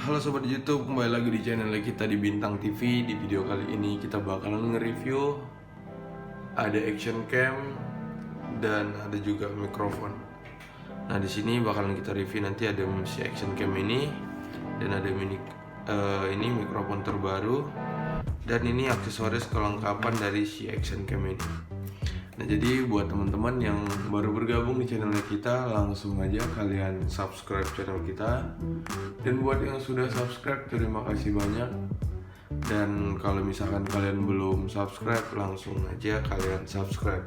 Halo Sobat YouTube, kembali lagi di channel kita di Bintang TV. Di video kali ini kita bakalan nge-review ada action cam dan ada juga mikrofon. Nah, di sini bakalan kita review nanti ada si action cam ini dan ada ini mikrofon terbaru dan ini aksesoris kelengkapan dari si action cam ini. Nah, jadi buat teman-teman yang baru bergabung di channel kita, langsung aja kalian subscribe channel kita. Dan buat yang sudah subscribe, terima kasih banyak. Dan kalau misalkan kalian belum subscribe, langsung aja kalian subscribe.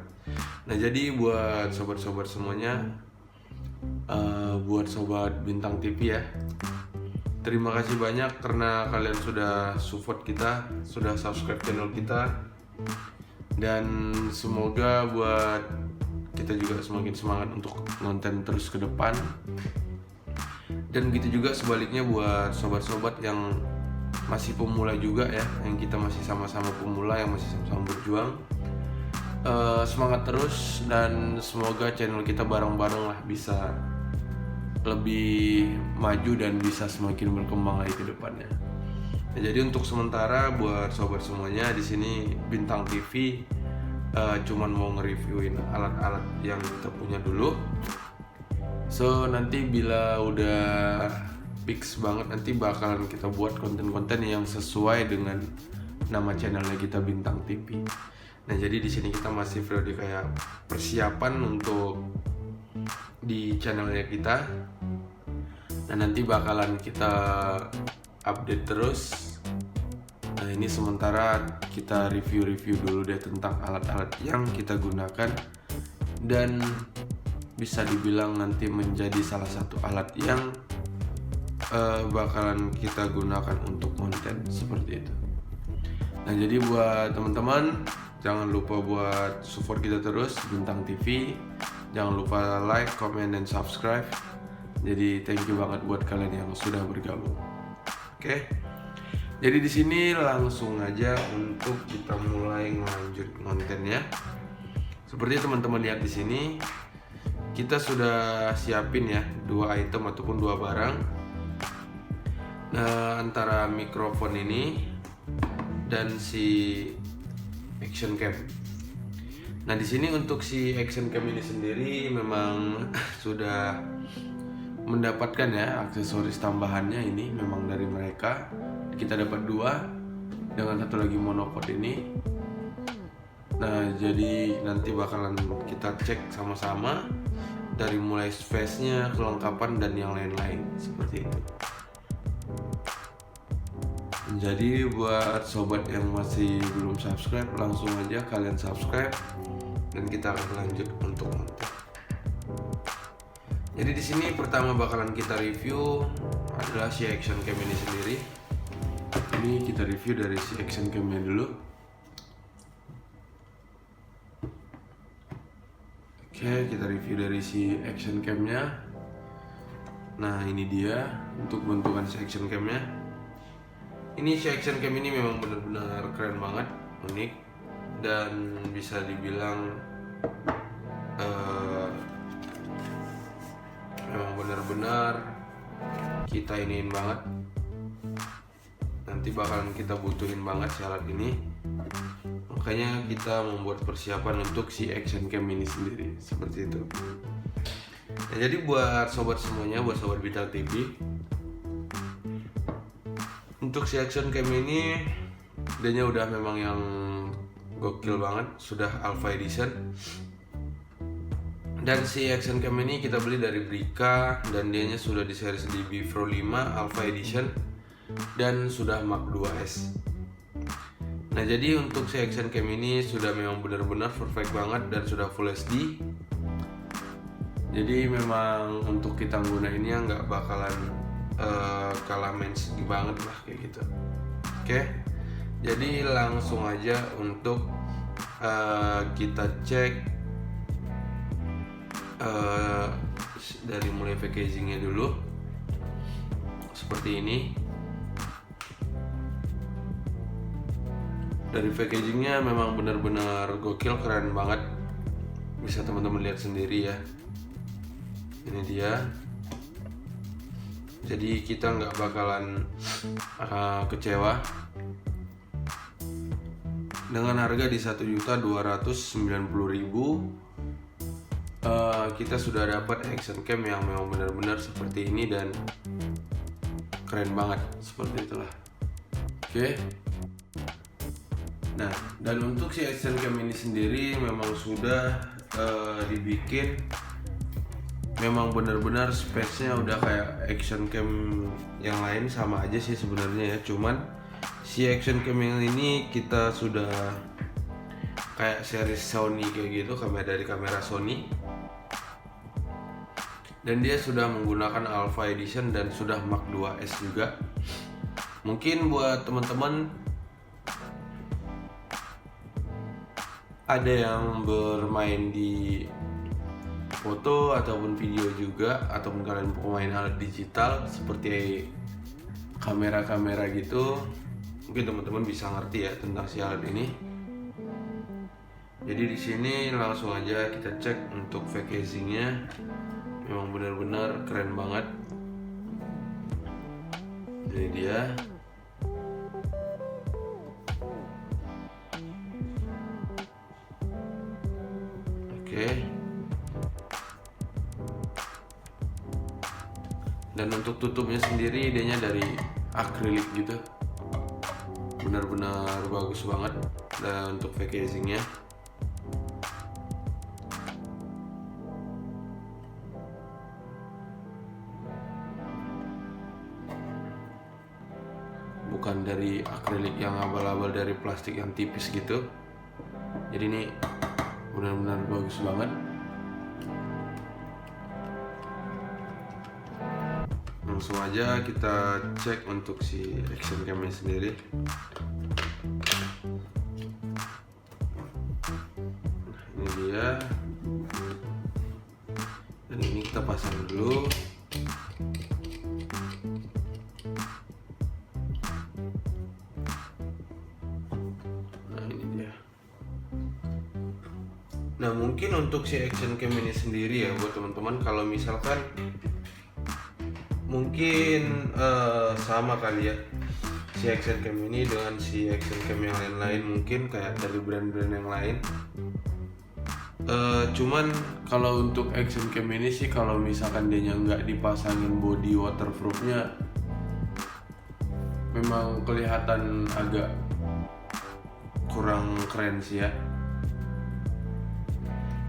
Nah, jadi buat sobat-sobat semuanya, buat sobat Bintang TV ya, terima kasih banyak karena kalian sudah support kita, sudah subscribe channel kita. Dan semoga buat kita juga semakin semangat untuk nonton terus ke depan. Dan begitu juga sebaliknya buat sobat-sobat yang masih pemula juga ya, yang kita masih sama-sama pemula, yang masih sama-sama berjuang. Semangat terus dan semoga channel kita bareng-bareng lah bisa lebih maju dan bisa semakin berkembang lagi ke depannya. Nah, jadi untuk sementara buat sobat semuanya di sini Bintang TV cuman mau nge-reviewin alat-alat yang kita punya dulu. So nanti bila udah fix banget nanti bakalan kita buat konten-konten yang sesuai dengan nama channelnya kita Bintang TV. Nah, jadi di sini kita masih periode kayak persiapan untuk di channelnya kita. Nah, nanti bakalan kita update terus. Nah, ini sementara kita review dulu deh tentang alat-alat yang kita gunakan dan bisa dibilang nanti menjadi salah satu alat yang bakalan kita gunakan untuk konten seperti itu. Nah, jadi buat teman-teman jangan lupa buat support kita terus Bintang TV. Jangan lupa like, comment, dan subscribe. Jadi thank you banget buat kalian yang sudah bergabung. Oke. Jadi di sini langsung aja untuk kita mulai lanjut kontennya. Seperti teman-teman lihat di sini, kita sudah siapin ya 2 item ataupun 2 barang. Nah, antara mikrofon ini dan si action cam. Nah, di sini untuk si action cam ini sendiri memang sudah mendapatkan ya aksesoris tambahannya, ini memang dari mereka. Kita dapat 2 dengan satu lagi monopod ini. Nah, jadi nanti bakalan kita cek sama-sama dari mulai space-nya, kelengkapan dan yang lain-lain seperti itu. Jadi buat sobat yang masih belum subscribe, langsung aja kalian subscribe dan kita akan lanjut untuk konten. Jadi di sini pertama bakalan kita review adalah si action cam ini sendiri. Ini kita review dari si action cam-nya dulu. Oke, kita review dari si action cam-nya. Nah, ini dia untuk bentukan si action cam-nya. Ini si action cam ini memang benar-benar keren banget, unik dan bisa dibilang memang benar-benar kita iniin banget. Nanti bakalan kita butuhin banget si alat ini. Makanya kita membuat persiapan untuk si action cam ini sendiri seperti itu. Nah, jadi buat sobat semuanya, buat sobat Bintang TV, untuk si action cam ini dia udah memang yang gokil banget, sudah alpha edition. Dan si action cam ini kita beli dari Brika dan dianya sudah di series DB Pro 5 alpha edition dan sudah Mark 2S. Nah, jadi untuk si action cam ini sudah memang benar-benar perfect banget dan sudah full HD. Jadi memang untuk kita gunainnya nggak bakalan kalah mainstream banget lah kayak gitu. Oke, jadi langsung aja untuk kita cek dari mulai packagingnya dulu seperti ini. Dari packagingnya memang benar-benar gokil, keren banget, bisa teman-teman lihat sendiri ya. Ini dia. jadi kita nggak bakalan kecewa. Dengan harga di 1.290.000 kita sudah dapat action cam yang memang benar-benar seperti ini dan keren banget, seperti itulah. Oke. Nah, dan untuk si action cam ini sendiri memang sudah dibikin, memang benar-benar space-nya udah kayak action cam yang lain, sama aja sih sebenarnya ya. Cuman si action cam yang ini kita sudah kayak series Sony kayak gitu, dari kamera Sony. Dan dia sudah menggunakan Alpha Edition dan sudah Mark 2S juga. Mungkin buat teman-teman ada yang bermain di foto ataupun video juga, ataupun kalian pemain alat digital seperti kamera-kamera gitu, mungkin teman-teman bisa ngerti ya tentang si alat ini. Jadi di sini langsung aja kita cek untuk fake casingnya, memang benar-benar keren banget. Ini dia. Oke. Dan untuk tutupnya sendiri idenya dari akrilik gitu, benar-benar bagus banget. Dan untuk fake casingnya, bukan dari akrilik yang abal-abal, dari plastik yang tipis gitu. Jadi ini benar-benar bagus banget. Langsung aja kita cek untuk si action cam-nya sendiri. Ini dia. Dan ini kita pasang dulu. Nah, mungkin untuk si action cam ini sendiri ya buat teman-teman, kalau misalkan mungkin sama kali ya si action cam ini dengan si action cam yang lain-lain, mungkin kayak dari brand-brand yang lain. Cuman kalau untuk action cam ini sih, kalau misalkan dia nggak dipasangin body waterproofnya, memang kelihatan agak kurang keren sih ya.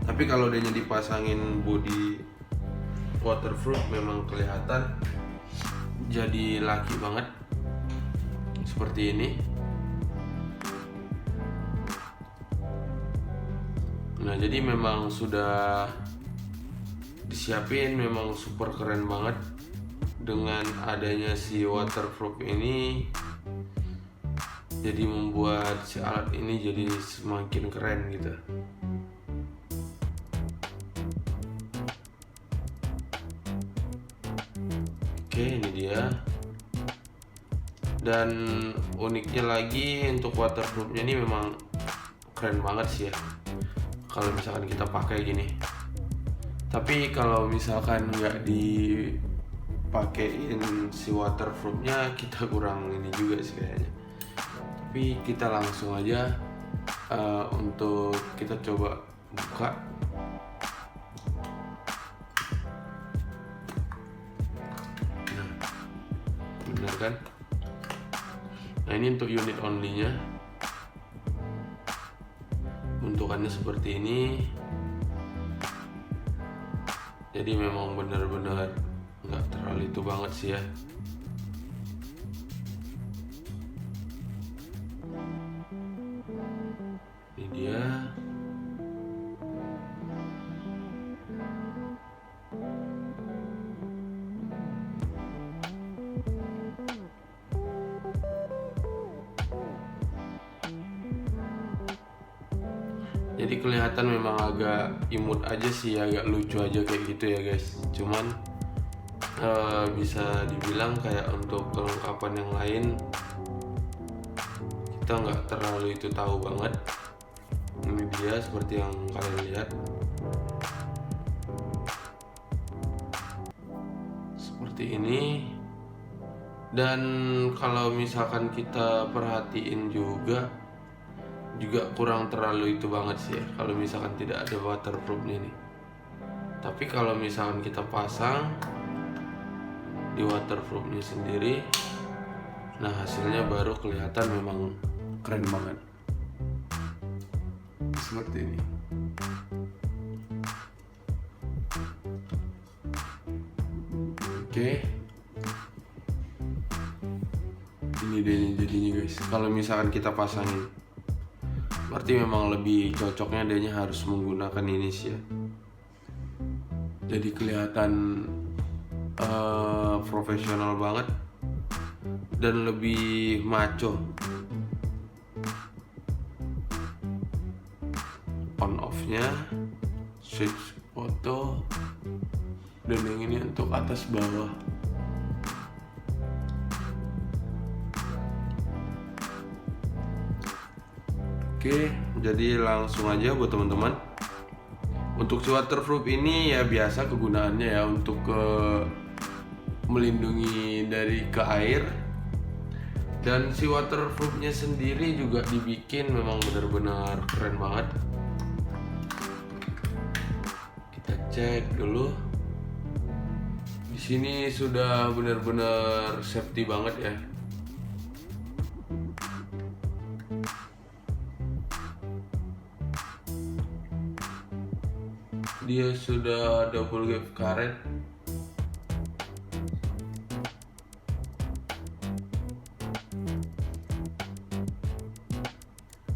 Tapi kalau dia dipasangin body waterproof, memang kelihatan jadi laki banget seperti ini. Nah, jadi memang sudah disiapin, memang super keren banget. Dengan adanya si waterproof ini, jadi membuat si alat ini jadi semakin keren gitu. Oke, ini dia. Dan uniknya lagi untuk waterproofnya ini memang keren banget sih ya, kalau misalkan kita pakai gini. Tapi kalau misalkan nggak dipakein si waterproofnya, kita kurang ini juga sih kayaknya. Tapi kita langsung aja untuk kita coba buka. Benar kan? Nah, ini untuk unit only-nya. Bentukannya seperti ini. Jadi memang benar-benar nggak terlalu itu banget sih ya. Ini dia. Jadi kelihatan memang agak imut aja sih, agak lucu aja kayak gitu ya guys. Cuman bisa dibilang kayak untuk kelengkapan yang lain kita nggak terlalu itu tahu banget. Ini dia seperti yang kalian lihat, seperti ini. Dan kalau misalkan kita perhatiin juga kurang terlalu itu banget sih ya, kalau misalkan tidak ada waterproofnya nih. Tapi kalau misalkan kita pasang di waterproofnya sendiri, nah hasilnya baru kelihatan memang keren banget. Seperti ini. Oke. Ini deh jadinya guys. Kalau misalkan kita pasangin, berarti memang lebih cocoknya adanya harus menggunakan ini sih ya. Jadi kelihatan profesional banget dan lebih maco. On off-nya, switch auto, dan yang ini untuk atas bawah. Oke, jadi langsung aja buat teman-teman. Untuk si waterproof ini ya biasa kegunaannya ya untuk melindungi dari ke air. Dan si waterproofnya sendiri juga dibikin memang benar-benar keren banget. Kita cek dulu. Di sini sudah benar-benar safety banget ya. Dia sudah double gap karet.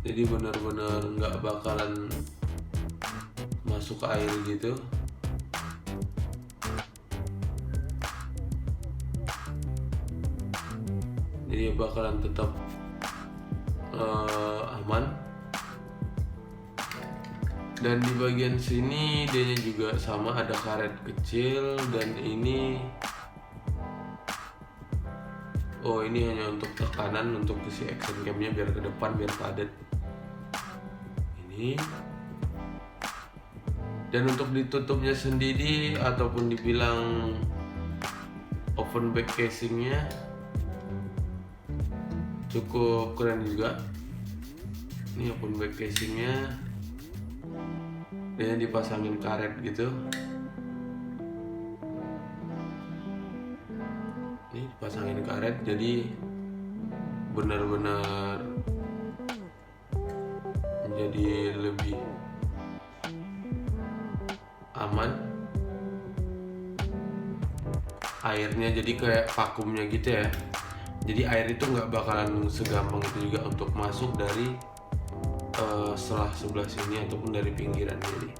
Jadi benar-benar nggak bakalan masuk ke air gitu. Jadi bakalan tetap aman. Dan di bagian sini dia juga sama, ada karet kecil. Dan ini ini hanya untuk tekanan, untuk isi action camnya biar ke depan, biar padat. Ini. Dan untuk ditutupnya sendiri ataupun dibilang open back casingnya cukup keren juga. Ini open back casingnya, dia dipasangin karet gitu. Ini dipasangin karet, jadi benar-benar menjadi lebih aman. Airnya jadi kayak vakumnya gitu ya. Jadi air itu nggak bakalan segampang itu juga untuk masuk dari sebelah sini ataupun dari pinggiran ini.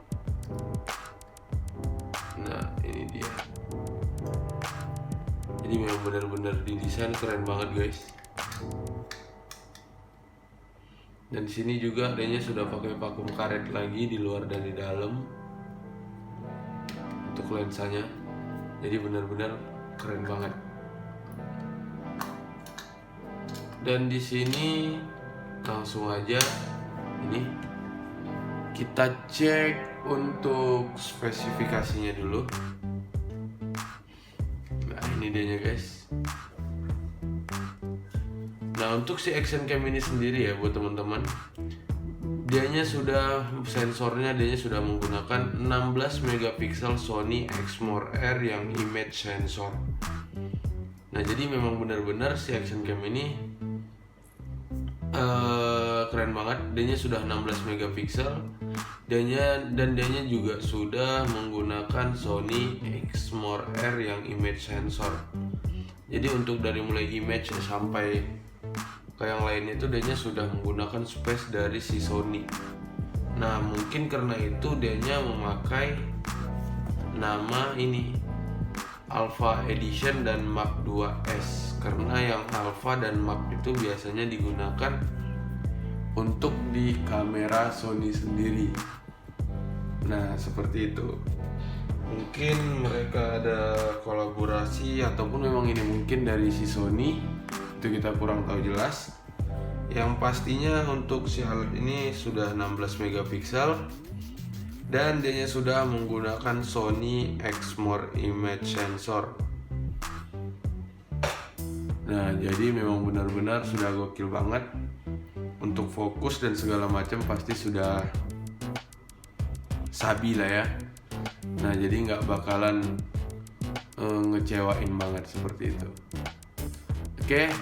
Nah ini dia. Jadi memang benar-benar didesain keren banget guys. Dan di sini juga adanya sudah pakai vakum karet lagi di luar dan di dalam untuk lensanya. Jadi benar-benar keren banget. Dan di sini langsung aja ini kita cek untuk spesifikasinya dulu. Nah ini dia guys. Nah untuk si action cam ini sendiri ya buat teman-teman, sensornya sudah menggunakan 16 megapiksel Sony Exmor R yang image sensor. Nah jadi memang benar-benar si action cam ini keren banget. Dia sudah 16 megapiksel dan dia juga sudah menggunakan Sony Exmor R yang image sensor. Jadi untuk dari mulai image sampai ke yang lainnya itu dia sudah menggunakan space dari si Sony. Nah mungkin karena itu dia memakai nama ini Alpha Edition dan Mark 2S, karena yang Alpha dan Mark itu biasanya digunakan untuk di kamera Sony sendiri. Nah seperti itu. Mungkin mereka ada kolaborasi ataupun memang ini mungkin dari si Sony, itu kita kurang tahu jelas. Yang pastinya untuk si alat ini sudah 16 megapiksel dan dia sudah menggunakan Sony Exmor image sensor. Nah Nah, jadi memang benar-benar sudah gokil banget. Untuk fokus dan segala macam pasti sudah sabi lah ya. Nah, jadi nggak bakalan ngecewain banget seperti itu. Oke,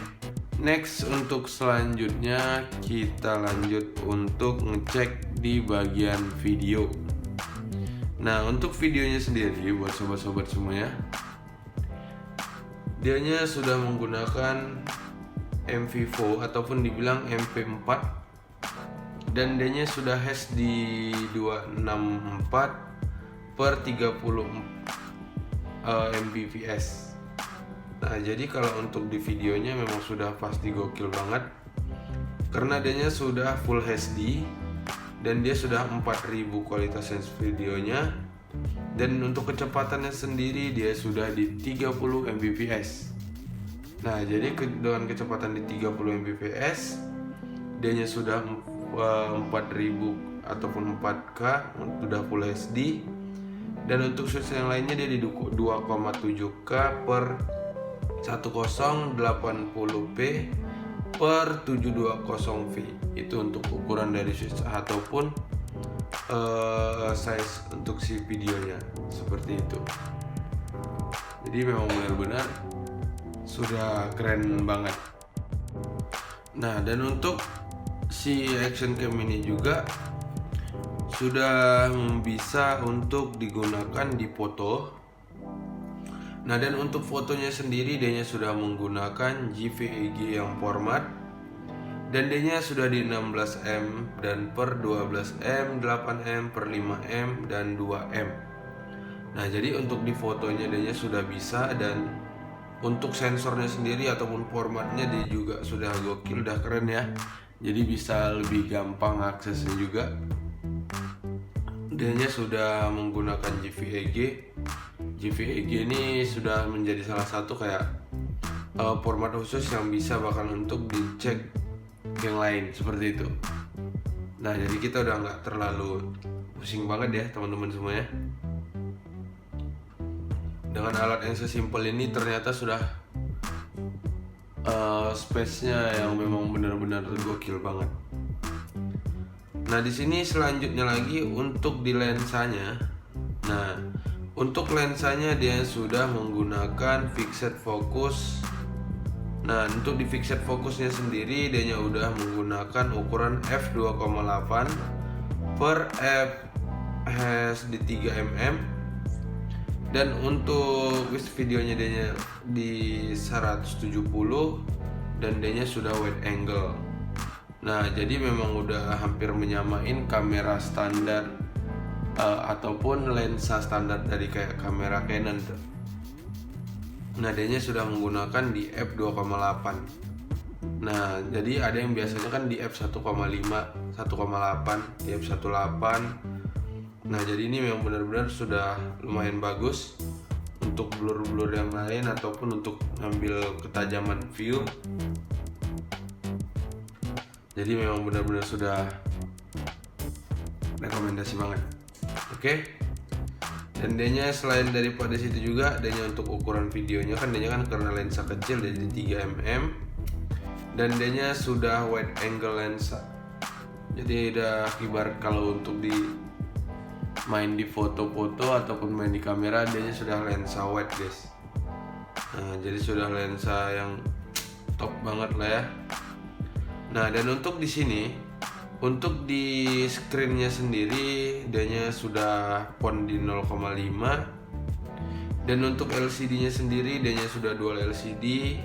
next untuk selanjutnya kita lanjut untuk ngecek di bagian video. Nah, untuk videonya sendiri buat sobat-sobat semuanya, dianya sudah menggunakan MV4 ataupun dibilang MP4, dan dianya sudah HD 264/30 Mbps. Nah, jadi kalau untuk di videonya memang sudah pasti gokil banget, karena dianya sudah full HD dan dia sudah 4000 kualitas videonya, dan untuk kecepatannya sendiri dia sudah di 30 Mbps. Nah, jadi dengan kecepatan di 30 Mbps, dianya sudah 4000 ataupun 4K, sudah full HD. Dan untuk switch yang lainnya dia di 2,7K per 1080p per 720v. Itu untuk ukuran dari switch ataupun size untuk si videonya seperti itu. Jadi memang benar-benar sudah keren banget. Nah, dan untuk si action cam ini juga sudah bisa untuk digunakan di foto. Nah, dan untuk fotonya sendiri dia sudah menggunakan JPEG yang format, dan dia sudah di 16M dan per 12M, 8M per 5M dan 2M. Nah, jadi untuk di fotonya dia sudah bisa, dan untuk sensornya sendiri ataupun formatnya dia juga sudah gokil, udah keren ya. Jadi bisa lebih gampang aksesnya juga. Dianya sudah menggunakan JPEG. JPEG ini sudah menjadi salah satu kayak format khusus yang bisa bahkan untuk dicek yang lain seperti itu. Nah, jadi kita udah nggak terlalu pusing banget ya teman-teman semuanya. Dengan alat yang sesimpel ini ternyata sudah space-nya yang memang benar-benar gokil banget. Nah, di sini selanjutnya lagi untuk di lensanya. Nah, untuk lensanya dia sudah menggunakan fixed focus. Nah, untuk di fixed focusnya sendiri dia udah menggunakan ukuran f2,8 per fps di 3mm. Dan untuk videonya dia di 170 dan dia sudah wide angle. Nah, jadi memang udah hampir menyamain kamera standar ataupun lensa standar dari kayak kamera Canon tuh. Nah, dia sudah menggunakan di f2,8. Nah, jadi ada yang biasanya kan di f1,5, 1,8, di f1.8. Nah, jadi ini memang benar-benar sudah lumayan bagus untuk blur-blur yang lain ataupun untuk ngambil ketajaman view. Jadi memang benar-benar sudah rekomendasi banget. Oke. Dan dianya selain daripada situ juga, dianya untuk ukuran videonya kan dianya kan karena lensa kecil jadi 3mm, dan dianya sudah wide angle lensa. Jadi udah ibarat kalau untuk di main di foto-foto ataupun main di kamera, dianya sudah lensa wide, guys. Nah, jadi sudah lensa yang top banget lah ya. Nah, dan untuk di sini, untuk di screennya sendiri, dianya sudah font di 0,5, dan untuk LCD-nya sendiri, dianya sudah dual LCD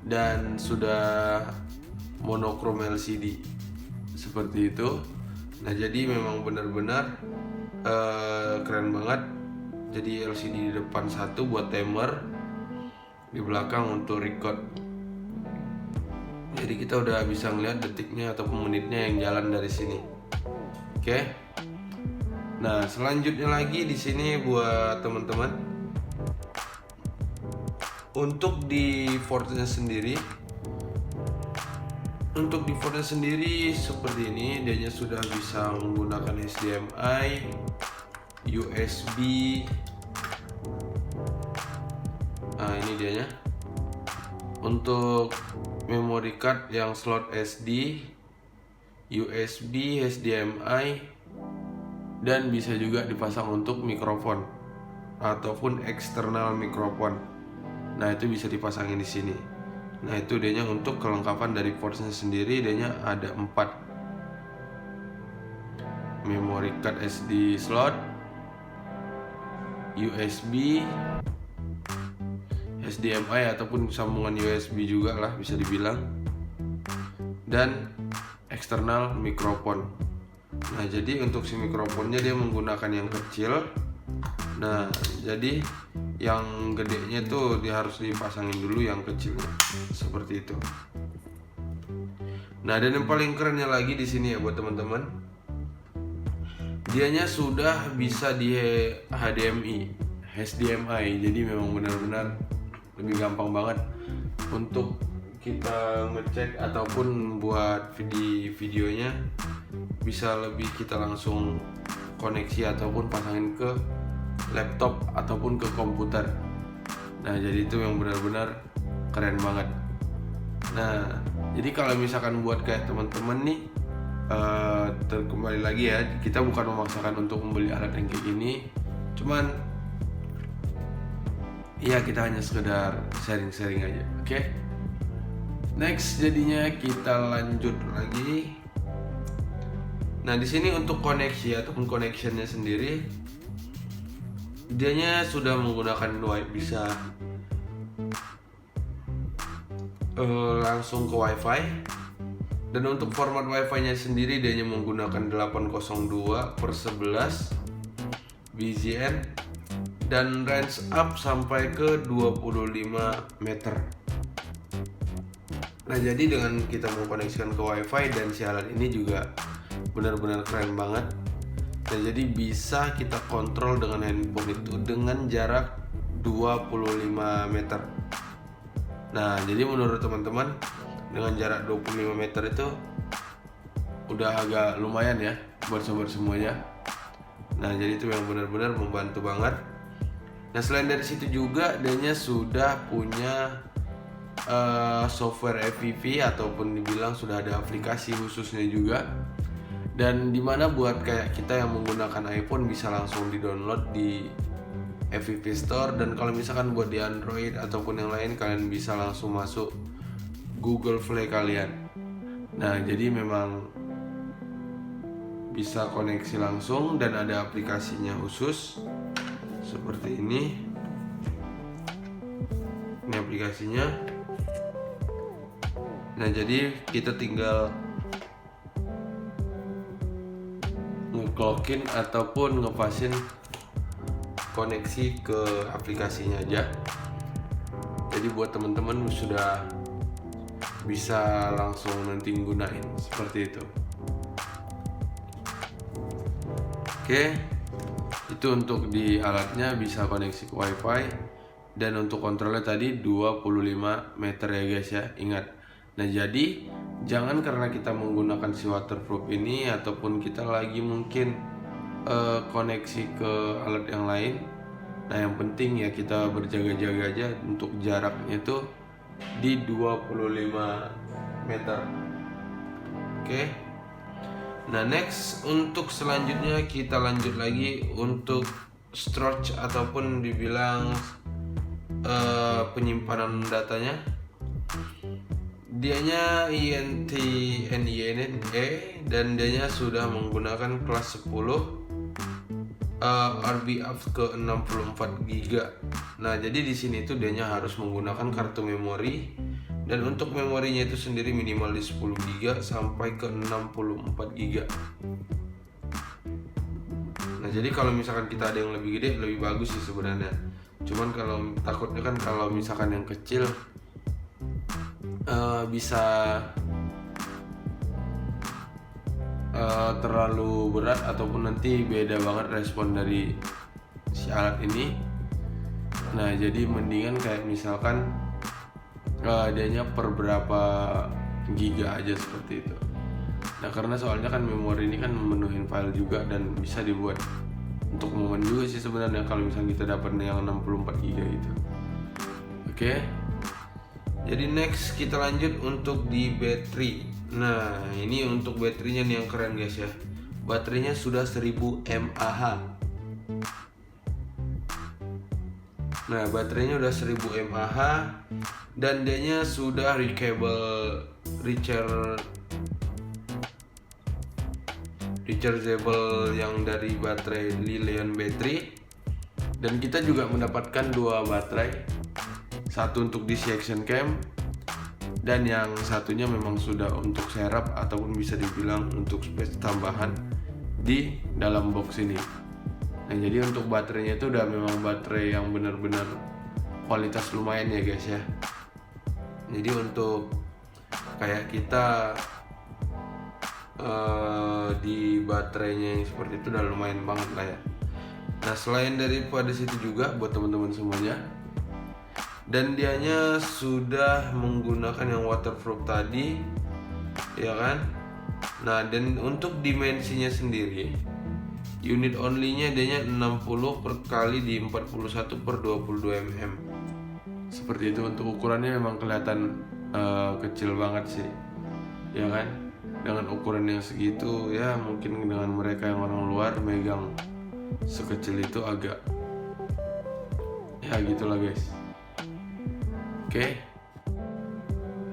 dan sudah monokrom LCD seperti itu. Nah, jadi memang benar-benar keren banget. Jadi LCD di depan satu buat timer, di belakang untuk record. Jadi kita udah bisa ngeliat detiknya ataupun menitnya yang jalan dari sini. Oke. Nah, selanjutnya lagi di sini buat teman-teman, untuk di Fortnya sendiri, seperti ini, dianya sudah bisa menggunakan HDMI, USB. Nah, ini dianya. untuk memory card yang slot SD, USB, HDMI, dan bisa juga dipasang untuk mikrofon ataupun eksternal mikrofon. Nah, itu bisa dipasangin di sini. Nah, itu dianya untuk kelengkapan dari portsnya sendiri, dianya ada 4 memory card SD slot, USB, HDMI ataupun sambungan USB juga lah bisa dibilang, dan eksternal mikrofon. Nah, jadi untuk si mikrofonnya dia menggunakan yang kecil. Nah, jadi yang gedenya tuh dia harus dipasangin dulu yang kecilnya, seperti itu. Nah, dan yang paling kerennya lagi di sini ya buat teman-teman, dianya sudah bisa di HDMI. Jadi memang benar-benar lebih gampang banget untuk kita ngecek ataupun buat videonya, bisa lebih kita langsung koneksi ataupun pasangin ke laptop ataupun ke komputer. Nah, jadi itu yang benar-benar keren banget. Nah, jadi kalau misalkan buat kayak teman-teman nih, kembali lagi ya, kita bukan memaksakan untuk membeli alat yang kayak gini, cuman ya kita hanya sekedar sharing-sharing aja. Oke? Next, jadinya kita lanjut lagi. Nah, di sini untuk koneksi ataupun connectionnya sendiri, dianya sudah menggunakan bisa langsung ke WiFi. Dan untuk format WiFi-nya sendiri dianya menggunakan 802/11 BZN dan range up sampai ke 25 meter. Nah, jadi dengan kita mengkoneksikan ke WiFi dan si alat ini juga benar-benar keren banget. Nah, jadi bisa kita kontrol dengan handphone itu dengan jarak 25 meter. Nah, jadi menurut teman-teman, dengan jarak 25 meter itu udah agak lumayan ya buat sobat semuanya. Nah, jadi itu yang benar-benar membantu banget. Nah, selain dari situ juga dianya sudah punya software FPV ataupun dibilang sudah ada aplikasi khususnya juga. Dan dimana buat kayak kita yang menggunakan iPhone bisa langsung di-download di FPV Store, dan kalau misalkan buat di Android ataupun yang lain kalian bisa langsung masuk Google Play kalian. Nah, jadi memang bisa koneksi langsung dan ada aplikasinya khusus seperti ini. Ini aplikasinya. Nah, jadi kita tinggal nge-clockin ataupun ngepasin koneksi ke aplikasinya aja. Jadi buat teman-teman sudah bisa langsung nanti gunain seperti itu. Oke, itu untuk di alatnya bisa koneksi ke WiFi, dan untuk kontrolnya tadi 25 meter ya guys ya, ingat. Nah, jadi jangan karena kita menggunakan si waterproof ini ataupun kita lagi mungkin koneksi ke alat yang lain. Nah, yang penting ya kita berjaga-jaga aja untuk jaraknya itu di 25 meter. Oke. Nah, next untuk selanjutnya kita lanjut lagi untuk storage ataupun dibilang penyimpanan datanya. Dianya NVNe dan dianya sudah menggunakan kelas 10 RB up ke 64 GB. Nah, jadi di sini tuh dianya harus menggunakan kartu memori, dan untuk memorinya itu sendiri minimal di 10 GB sampai ke 64 GB. Nah, jadi kalau misalkan kita ada yang lebih gede lebih bagus sih sebenarnya. Cuman kalau takutnya kan kalau misalkan yang kecil bisa terlalu berat ataupun nanti beda banget respon dari si alat ini. Nah, jadi mendingan kayak misalkan dianya per berapa giga aja seperti itu. Nah, karena soalnya kan memori ini kan memenuhin file juga dan bisa dibuat untuk momen juga sih sebenarnya kalau misalnya kita dapat yang 64 giga itu. Oke. Jadi next kita lanjut untuk di baterai. Nah, ini untuk baterainya nih yang keren guys ya. Baterainya sudah 1000 mAh. Nah, baterainya udah 1000 mAh dan dianya sudah rechargeable yang dari baterai Li-ion battery. Dan kita juga mendapatkan 2 baterai, satu untuk DC action cam dan yang satunya memang sudah untuk serap ataupun bisa dibilang untuk space tambahan di dalam box ini. Nah, jadi untuk baterainya itu udah memang baterai yang benar-benar kualitas lumayan ya guys ya. Jadi untuk kayak kita di baterainya yang seperti itu udah lumayan banget lah ya. Nah, selain daripada situ juga buat teman-teman semuanya, dan dianya sudah menggunakan yang waterproof tadi ya kan. Nah, dan untuk dimensinya sendiri, unit only-nya dianya 60 per kali di 41 per 22 mm. Seperti itu. Untuk ukurannya memang kelihatan kecil banget sih ya kan. Dengan ukuran yang segitu ya, mungkin dengan mereka yang orang luar megang sekecil itu agak ya gitulah guys. Oke.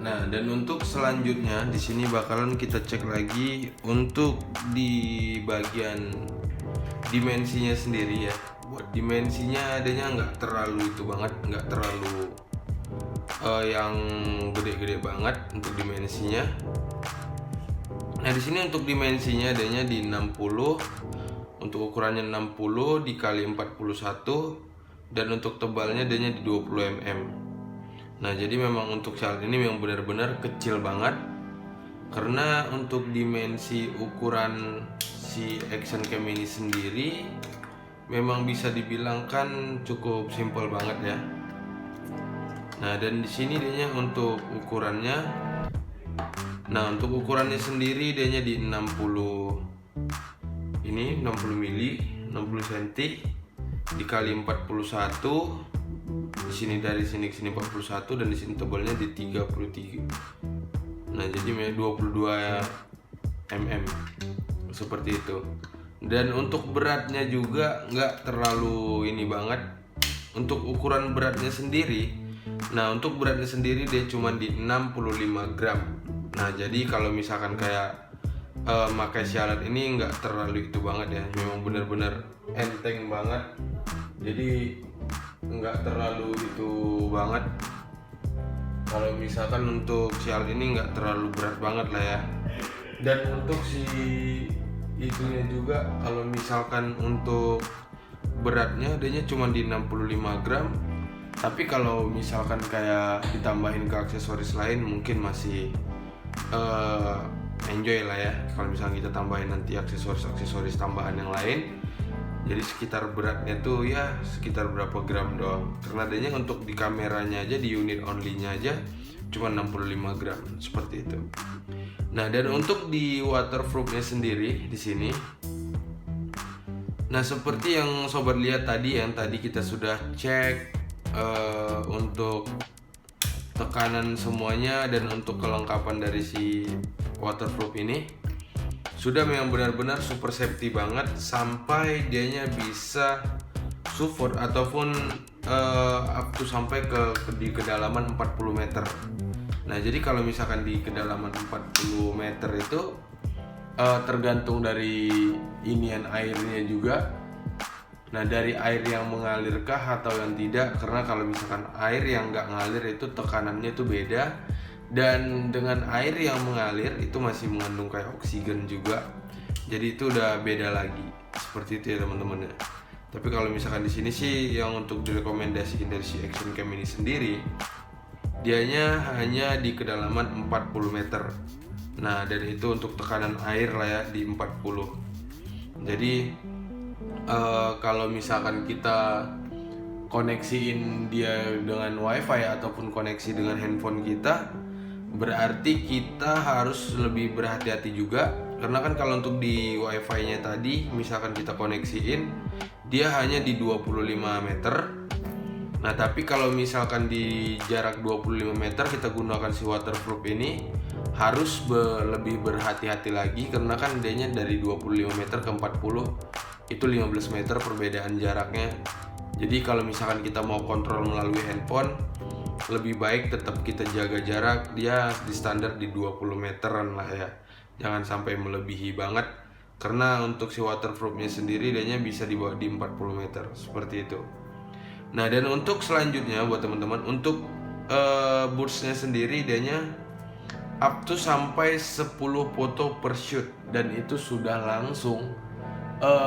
Nah, dan untuk selanjutnya di sini bakalan kita cek lagi untuk di bagian dimensinya sendiri ya. Buat dimensinya adanya nggak terlalu itu banget, nggak terlalu yang gede-gede banget untuk dimensinya. Nah, di sini untuk dimensinya adanya di 60. Untuk ukurannya 60 dikali 41 dan untuk tebalnya adanya di 20 mm. Nah, jadi memang untuk shell ini memang benar-benar kecil banget. Karena untuk dimensi ukuran si action cam ini sendiri memang bisa dibilangkan cukup simpel banget ya. Nah, dan di sini dia untuk ukurannya. Nah, untuk ukurannya sendiri dia di 60. Ini 60 mili, 60 cm dikali 41. Di sini dari sini ke sini 41 dan di sini tebalnya di 33. Nah, jadi 22 mm seperti itu. Dan untuk beratnya juga nggak terlalu ini banget. Untuk ukuran beratnya sendiri, nah untuk beratnya sendiri dia cuma di 65 gram. Nah, jadi kalau misalkan kayak pakai syarat ini nggak terlalu itu banget ya, memang benar-benar enteng banget. Jadi nggak terlalu itu banget. Kalau misalkan untuk syarat ini nggak terlalu berat banget lah ya. Dan untuk si itunya juga kalau misalkan untuk beratnya adanya cuma di 65 gram. Tapi kalau misalkan kayak ditambahin ke aksesoris lain mungkin masih enjoy lah ya. Kalau misalnya kita tambahin nanti aksesoris tambahan yang lain, jadi sekitar beratnya tuh ya sekitar berapa gram doang. Karena adanya untuk di kameranya aja, di unit only-nya aja cuma 65 gram seperti itu. Nah, dan untuk di waterproof-nya sendiri di sini, nah seperti yang sobat lihat tadi, yang tadi kita sudah cek untuk tekanan semuanya dan untuk kelengkapan dari si waterproof ini sudah memang benar-benar super safety banget, sampai dianya bisa support ataupun up to sampai di kedalaman 40 meter. Nah, jadi kalau misalkan di kedalaman 40 meter itu tergantung dari inian airnya juga. Nah, dari air yang mengalirkah atau yang tidak, karena kalau misalkan air yang nggak ngalir itu tekanannya itu beda, dan dengan air yang mengalir itu masih mengandung kayak oksigen juga, jadi itu udah beda lagi, seperti itu ya teman-teman ya. Tapi kalau misalkan di sini sih yang untuk direkomendasiin dari si action cam ini sendiri, dianya hanya di kedalaman 40 meter. Nah, dan itu untuk tekanan air lah ya di 40. Jadi kalau misalkan kita koneksiin dia dengan wifi ataupun koneksi dengan handphone kita, berarti kita harus lebih berhati-hati juga. Karena kan kalau untuk di wifi nya tadi misalkan kita koneksiin, dia hanya di 25 meter. Nah tapi kalau misalkan di jarak 25 meter kita gunakan si waterproof ini, harus lebih berhati-hati lagi, karena kan dia dari 25 meter ke 40 itu 15 meter perbedaan jaraknya. Jadi kalau misalkan kita mau kontrol melalui handphone, lebih baik tetap kita jaga jarak, dia di standar di 20 meteran lah ya, jangan sampai melebihi banget, karena untuk si waterproofnya sendiri dia bisa dibawa di 40 meter seperti itu. Nah dan untuk selanjutnya buat teman-teman, untuk burstnya sendiri dia up to sampai 10 foto per shoot, dan itu sudah langsung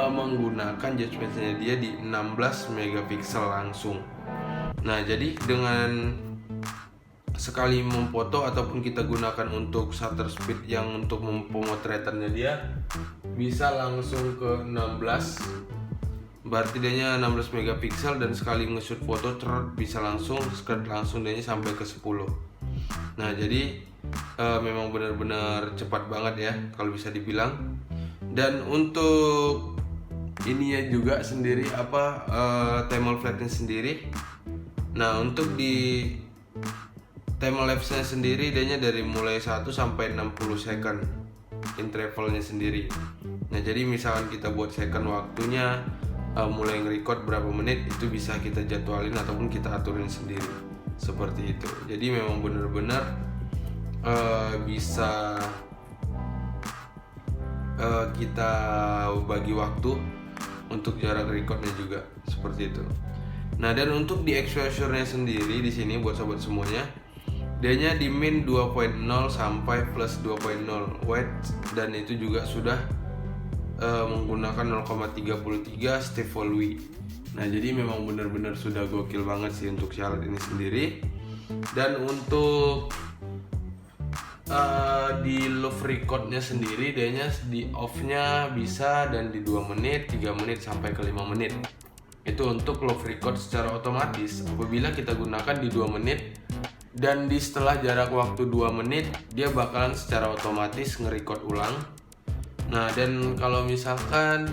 menggunakan judgementnya dia di 16 megapiksel langsung. Nah jadi dengan sekali memfoto ataupun kita gunakan untuk shutter speed yang untuk pemotretannya dia bisa langsung ke 16, berarti dia 16 megapiksel, dan sekali nge-shoot foto bisa langsung dia sampai ke 10. Nah jadi memang benar-benar cepat banget ya kalau bisa dibilang. Dan untuk ininya juga sendiri thermal flatnya sendiri. Nah untuk di thermal lapse-nya sendiri dia dari mulai 1 sampai 60 second intervalnya sendiri. Nah jadi misalkan kita buat second waktunya, mulai nge-record berapa menit, itu bisa kita jadwalin ataupun kita aturin sendiri seperti itu. Jadi memang benar-benar bisa kita bagi waktu untuk jarak recordnya juga seperti itu. Nah dan untuk di exposure-nya sendiri di sini buat sobat semuanya, dianya di min 2.0 sampai plus 2.0 wide, dan itu juga sudah menggunakan 0,33 Steve Volwi. Nah jadi memang benar-benar sudah gokil banget sih untuk syarat ini sendiri. Dan untuk di love recordnya sendiri dianya di off-nya bisa dan di 2 menit, 3 menit sampai ke 5 menit. Itu untuk love record secara otomatis. Apabila kita gunakan di 2 menit dan di setelah jarak waktu 2 menit dia bakalan secara otomatis nge-record ulang. Nah dan kalau misalkan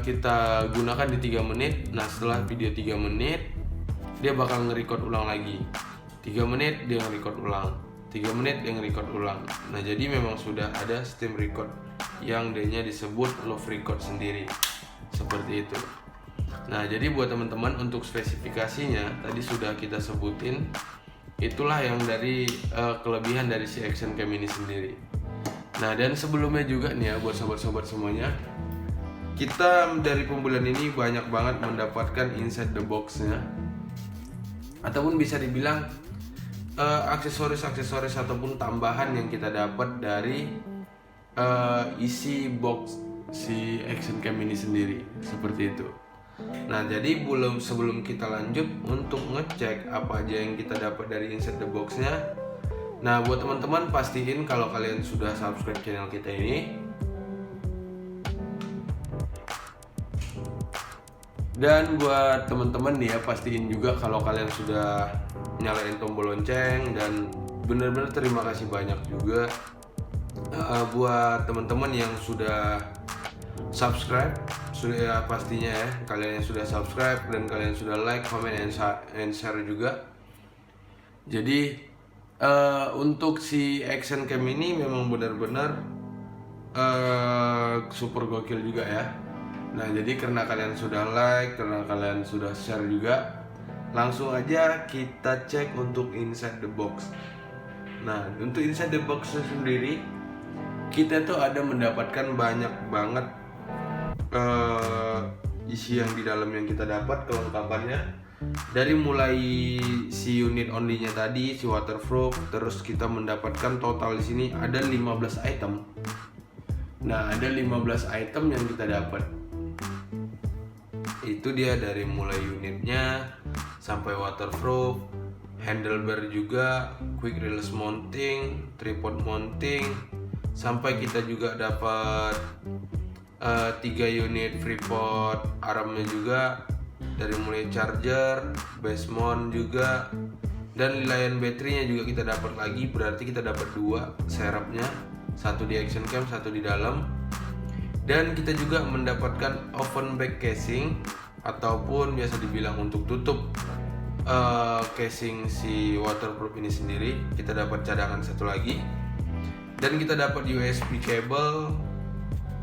kita gunakan di 3 menit, nah setelah video 3 menit dia bakal nge-record ulang lagi. 3 menit dia nge-record ulang, 3 menit dia nge-record ulang. Nah jadi memang sudah ada steam record yang dia disebut love record sendiri seperti itu. Nah jadi buat teman-teman untuk spesifikasinya tadi sudah kita sebutin, itulah yang dari kelebihan dari si action cam ini sendiri. Nah dan sebelumnya juga nih ya buat sobat-sobat semuanya, kita dari pembulan ini banyak banget mendapatkan inside the box-nya, ataupun bisa dibilang aksesoris ataupun tambahan yang kita dapat dari isi box si action cam ini sendiri seperti itu. Nah jadi sebelum kita lanjut untuk ngecek apa aja yang kita dapat dari inside the box-nya, nah buat teman-teman pastiin kalau kalian sudah subscribe channel kita ini, dan buat teman-teman nih ya pastiin juga kalau kalian sudah nyalain tombol lonceng. Dan bener-bener terima kasih banyak juga buat teman-teman yang sudah subscribe, sudah ya pastinya ya kalian yang sudah subscribe dan kalian sudah like, comment, and share juga. Jadi untuk si action cam ini memang benar-benar super gokil juga ya. Nah jadi karena kalian sudah like, karena kalian sudah share juga, langsung aja kita cek untuk inside the box. Nah untuk inside the box sendiri kita tuh ada mendapatkan banyak banget isi yang di dalam yang kita dapat kelengkapannya. Dari mulai si unit only-nya tadi, si waterproof, terus kita mendapatkan total di sini ada 15 item. Nah ada 15 item yang kita dapat. Itu dia dari mulai unitnya sampai waterproof, handlebar juga, quick release mounting, tripod mounting, sampai kita juga dapat 3 unit freeport armnya juga, dari mulai charger, base mount juga, dan lilian baterainya juga kita dapat lagi. Berarti kita dapat 2 serapnya, satu di action cam, satu di dalam. Dan kita juga mendapatkan oven back casing ataupun biasa dibilang untuk tutup casing si waterproof ini sendiri. Kita dapat cadangan satu lagi, dan kita dapat USB cable,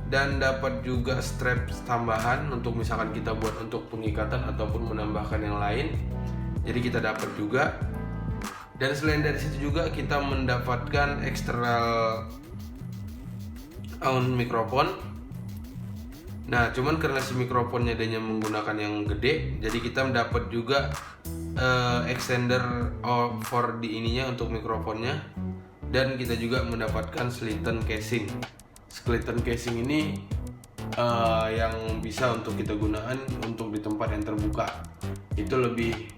dan dapat juga strap tambahan untuk misalkan kita buat untuk pengikatan ataupun menambahkan yang lain. Jadi kita dapat juga. Dan selain dari situ juga kita mendapatkan eksternal mikrofon. Nah, cuman karena si mikrofonnya adanya menggunakan yang gede, jadi kita mendapat juga extender for di ininya untuk mikrofonnya. Dan kita juga mendapatkan skeleton casing. Skeleton casing ini yang bisa untuk kita gunakan untuk di tempat yang terbuka. Itu lebih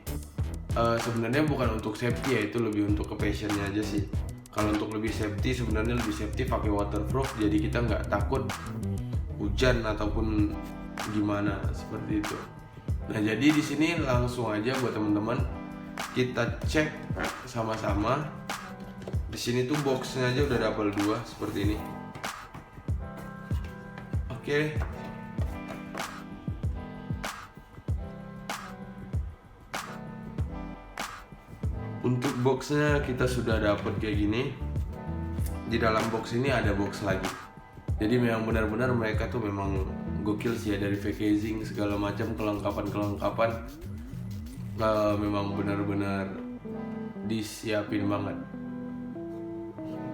sebenarnya bukan untuk safety ya, itu lebih untuk ke passionnya aja sih. Kalau untuk lebih safety, sebenarnya lebih safety pakai waterproof, jadi kita nggak takut hujan ataupun gimana seperti itu. Nah, jadi di sini langsung aja buat teman-teman kita cek sama-sama. Di sini tuh boxnya aja udah double 2 seperti ini. Oke. Untuk boxnya kita sudah dapat kayak gini. Di dalam box ini ada box lagi. Jadi memang benar-benar mereka tuh memang gokil sih ya, dari packaging segala macam kelengkapan memang benar-benar disiapin banget.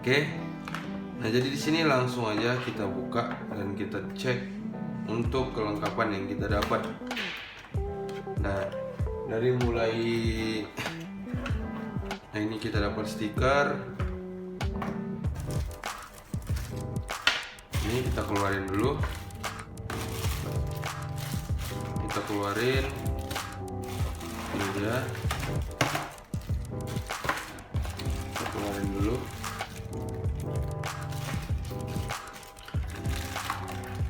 Oke. Nah, jadi di sini langsung aja kita buka dan kita cek untuk kelengkapan yang kita dapat. Nah, dari mulai ini kita dapat stiker. Ini kita keluarin dulu. Kita keluarin. Ini dia. Kita keluarin dulu.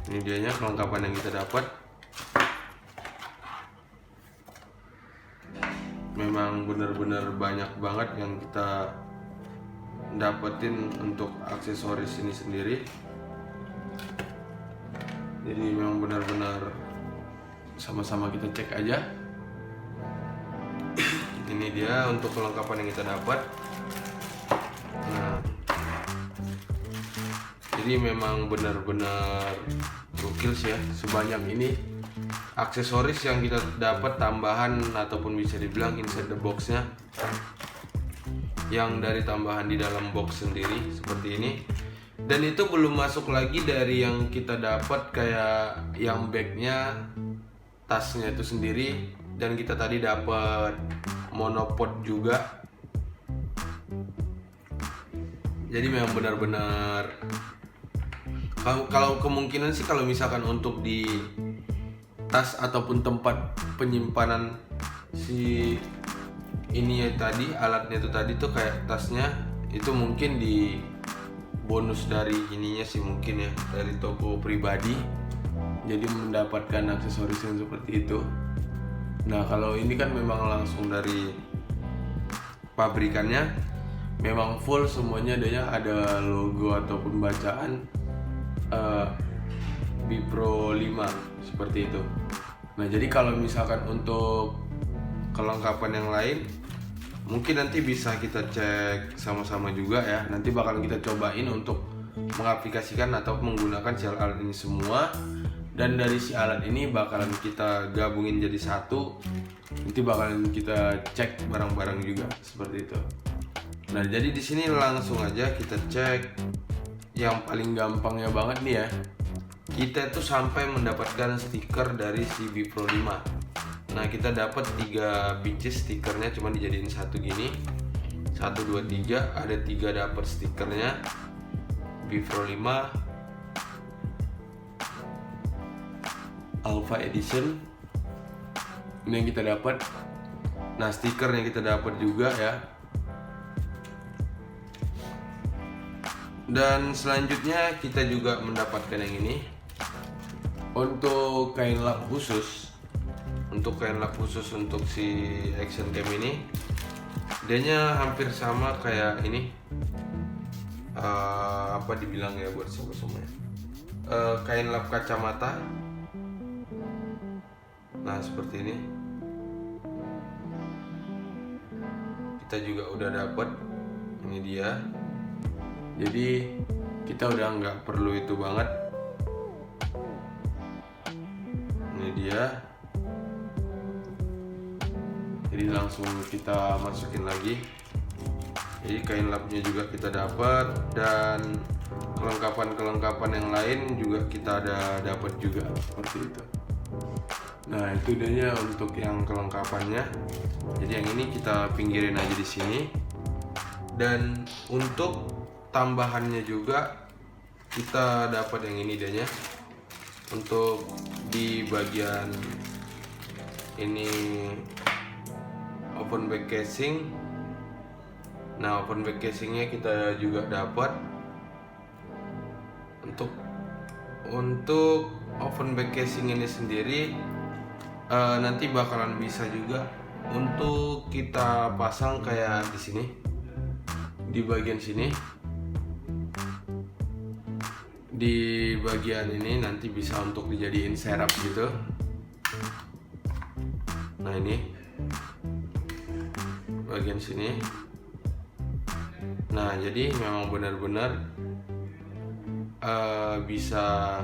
Ini dianya kelengkapan yang kita dapat. Memang benar-benar banyak banget yang kita dapetin untuk aksesoris ini sendiri. Jadi memang benar-benar sama-sama kita cek aja. Ini dia untuk kelengkapan yang kita dapat. Nah, jadi memang benar-benar gokil sih ya, sebanyak ini aksesoris yang kita dapat tambahan ataupun bisa dibilang inside the box-nya, yang dari tambahan di dalam box sendiri seperti ini. Dan itu belum masuk lagi dari yang kita dapat kayak yang bagnya, tasnya itu sendiri, dan kita tadi dapat monopod juga. Jadi memang benar-benar kalau kemungkinan sih, kalau misalkan untuk di tas ataupun tempat penyimpanan si ini ya tadi, alatnya itu tadi tuh kayak tasnya itu mungkin di bonus dari ininya sih, mungkin ya dari toko pribadi, jadi mendapatkan aksesoris yang seperti itu. Nah, kalau ini kan memang langsung dari pabrikannya, memang full semuanya ada logo ataupun bacaan Bipro 5 seperti itu. Nah, jadi kalau misalkan untuk kelengkapan yang lain mungkin nanti bisa kita cek sama-sama juga ya. Nanti bakal kita cobain untuk mengaplikasikan atau menggunakan si alat ini semua, dan dari si alat ini bakalan kita gabungin jadi satu. Nanti bakalan kita cek barang-barang juga seperti itu. Nah, jadi di sini langsung aja kita cek. Yang paling gampangnya banget nih ya, kita tuh sampai mendapatkan stiker dari si Bipro 5. Nah, kita dapat 3 pieces stikernya, cuma dijadiin satu gini. 1, 2, 3, ada 3 dapat stikernya Bipro 5 Alpha Edition. Ini yang kita dapat. Nah, stikernya kita dapat juga ya. Dan selanjutnya kita juga mendapatkan yang ini untuk kain lap khusus. Untuk kain lap khusus untuk si action cam ini, dianya hampir sama kayak ini. Apa dibilang ya buat semua kain lap kacamata. Nah seperti ini kita juga udah dapet. Ini dia. Jadi kita udah nggak perlu itu banget. Ini dia. Jadi langsung kita masukin lagi. Jadi kain lapnya juga kita dapat, dan kelengkapan yang lain juga kita ada dapat juga seperti itu. Nah itu dia untuk yang kelengkapannya. Jadi yang ini kita pinggirin aja di sini. Dan untuk tambahannya juga kita dapat yang ini dia. Untuk di bagian ini open back casing. Nah open back casingnya kita juga dapat. Untuk open back casing ini sendiri nanti bakalan bisa juga untuk kita pasang kayak di sini, di bagian sini, di bagian ini nanti bisa untuk dijadiin serap gitu. Nah ini bagian sini. Nah jadi memang benar-benar bisa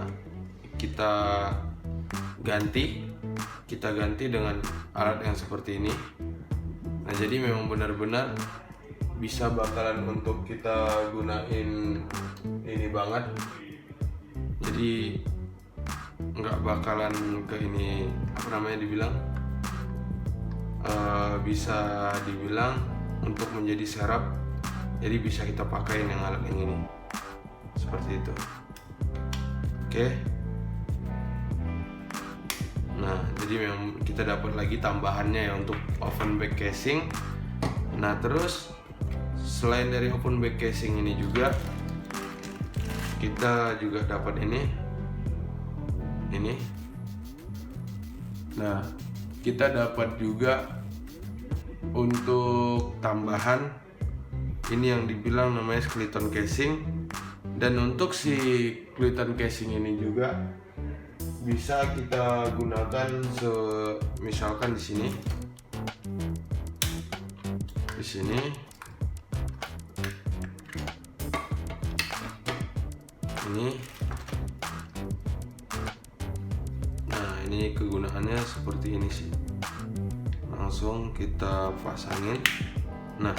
kita ganti dengan alat yang seperti ini. Nah jadi memang benar-benar bisa bakalan untuk kita gunain ini banget. Jadi nggak bakalan ke ini dibilang bisa dibilang untuk menjadi serap. Jadi bisa kita pakai yang alat yang ini seperti itu. Oke. Nah jadi memang kita dapat lagi tambahannya ya untuk open back casing. Nah terus selain dari open back casing ini juga kita juga dapat ini. Nah kita dapat juga untuk tambahan ini yang dibilang namanya skeleton casing. Dan untuk si skeleton casing ini juga bisa kita gunakan misalkan di sini, ini. Nah ini kegunaannya seperti ini sih. Langsung kita pasangin. Nah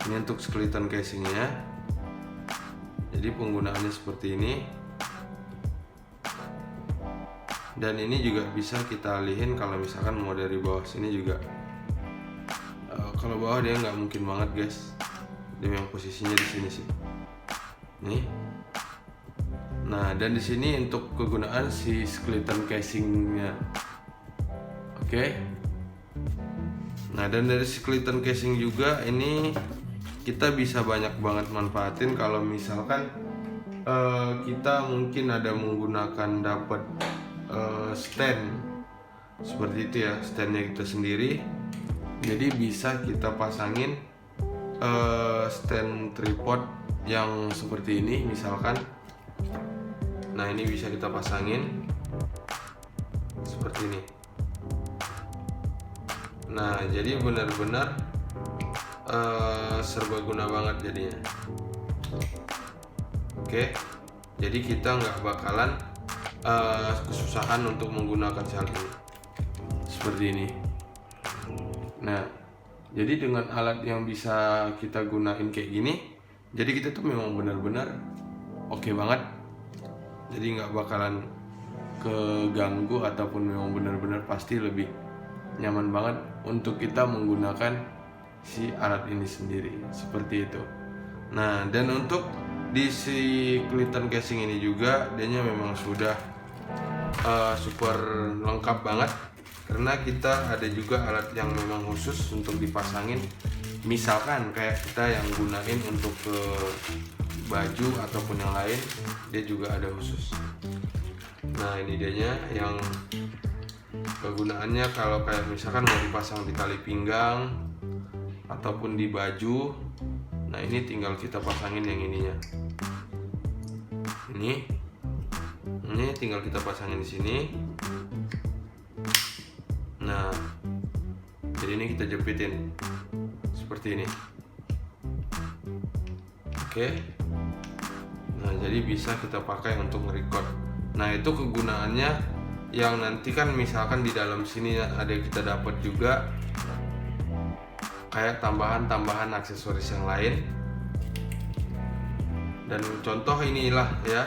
ini untuk skeleton casingnya. Jadi penggunaannya seperti ini. Dan ini juga bisa kita alihin kalau misalkan mau dari bawah sini juga. Kalau bawah dia nggak mungkin banget guys. Dia yang posisinya di sini sih. Nih. Nah dan di sini untuk kegunaan si skeleton casingnya. Oke. Nah dan dari skeleton casing juga ini kita bisa banyak banget manfaatin kalau misalkan kita mungkin ada menggunakan dapat stand seperti itu ya, standnya kita sendiri. Jadi bisa kita pasangin stand tripod yang seperti ini misalkan. Nah ini bisa kita pasangin seperti ini. Nah jadi benar-benar serbaguna banget jadinya. Oke, jadi kita nggak bakalan kesusahan untuk menggunakan hal ini seperti ini. Nah jadi dengan alat yang bisa kita gunain kayak gini, jadi kita tuh memang benar-benar oke banget. Jadi nggak bakalan keganggu ataupun memang benar-benar pasti lebih nyaman banget untuk kita menggunakan si alat ini sendiri seperti itu. Nah dan untuk di si skeleton casing ini juga dianya memang sudah super lengkap banget, karena kita ada juga alat yang memang khusus untuk dipasangin. Misalkan kayak kita yang gunain untuk ke baju ataupun yang lain, dia juga ada khusus. Nah ini dianya yang kegunaannya kalau kayak misalkan mau dipasang di tali pinggang ataupun di baju. Nah ini tinggal kita pasangin yang ininya. Ini tinggal kita pasangin di sini. Nah, jadi ini kita jepitin seperti ini. Oke. Nah, jadi bisa kita pakai untuk nge-record. Nah, itu kegunaannya yang nanti kan misalkan di dalam sini ada kita dapat juga kayak tambahan aksesoris yang lain. Dan contoh inilah ya,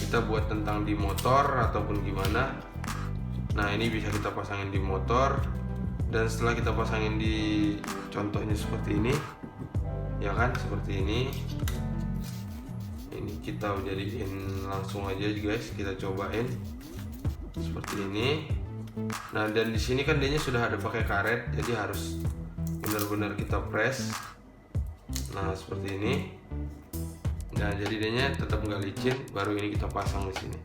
kita buat tentang di motor ataupun gimana. Nah, ini bisa kita pasangin di motor, dan setelah kita pasangin di contohnya seperti ini, ya kan, seperti ini kita jadiin langsung aja guys, kita cobain seperti ini. Nah, dan di sini kan dia sudah ada pakai karet, jadi harus benar-benar kita press. Nah, seperti ini. Nah, jadi dia tetap nggak licin, baru ini kita pasang di sini.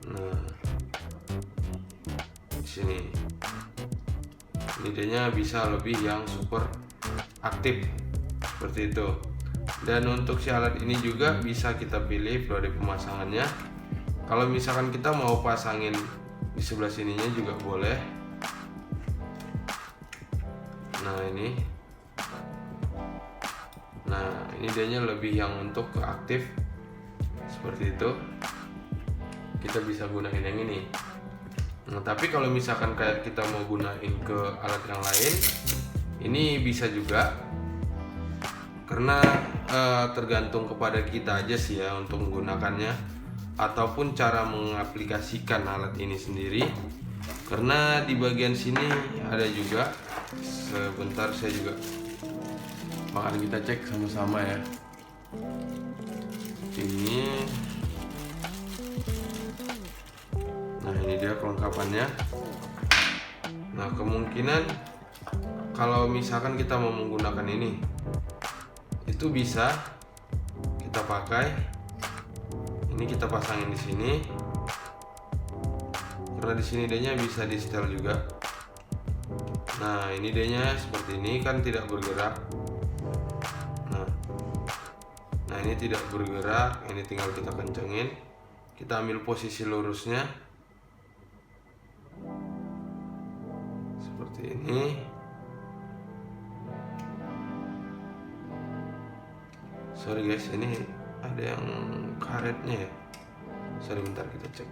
Nah, di sini ini dia bisa lebih yang super aktif seperti itu. Dan untuk si alat ini juga bisa kita pilih periode pemasangannya. Kalau misalkan kita mau pasangin di sebelah sininya juga boleh. Nah, ini dia lebih yang untuk ke aktif seperti itu. Kita bisa gunain yang ini. Nah, tapi kalau misalkan kayak kita mau gunain ke alat yang lain, ini bisa juga. Karena tergantung kepada kita aja sih ya untuk menggunakannya ataupun cara mengaplikasikan alat ini sendiri. Karena di bagian sini ada juga, sebentar saya juga bakal kita cek sama-sama ya. Ini, nah ini dia kelengkapannya. Nah, kemungkinan kalau misalkan kita mau menggunakan ini, itu bisa kita pakai ini, kita pasangin di sini karena di sini dia bisa di setel juga. Nah, ini dia seperti ini kan tidak bergerak. Nah, ini tidak bergerak, ini tinggal kita kencengin, kita ambil posisi lurusnya seperti ini. Sorry guys, ini ada yang karetnya ya. Sorry, bentar kita cek.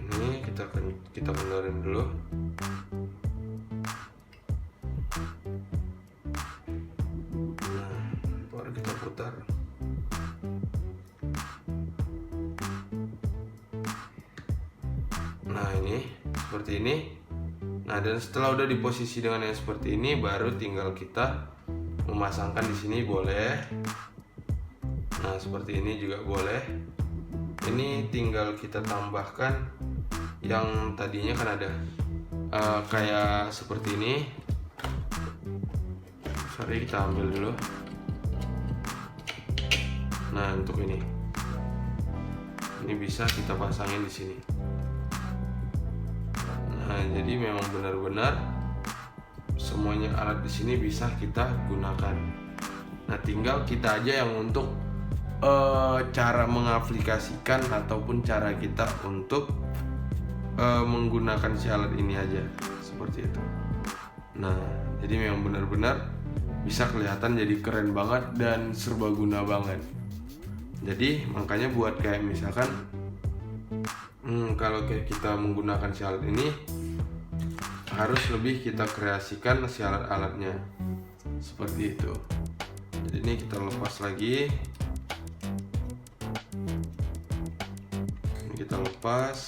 Ini kita benerin dulu. Nah, baru kita putar. Nah, ini seperti ini. Nah, dan setelah udah di posisi dengan yang seperti ini, baru tinggal kita memasangkan di sini boleh. Nah, seperti ini juga boleh. Ini tinggal kita tambahkan yang tadinya kan ada kayak seperti ini. Sorry, kita ambil dulu. Nah, untuk ini bisa kita pasangin di sini. Nah, jadi memang benar-benar semuanya alat di sini bisa kita gunakan. Nah, tinggal kita aja yang untuk cara mengaplikasikan ataupun cara kita untuk menggunakan si alat ini aja seperti itu. Nah, jadi memang benar-benar bisa kelihatan jadi keren banget dan serbaguna banget. Jadi makanya buat kayak misalkan kalau kayak kita menggunakan si alat ini, harus lebih kita kreasikan si alat-alatnya seperti itu. Jadi ini kita lepas lagi, ini kita lepas.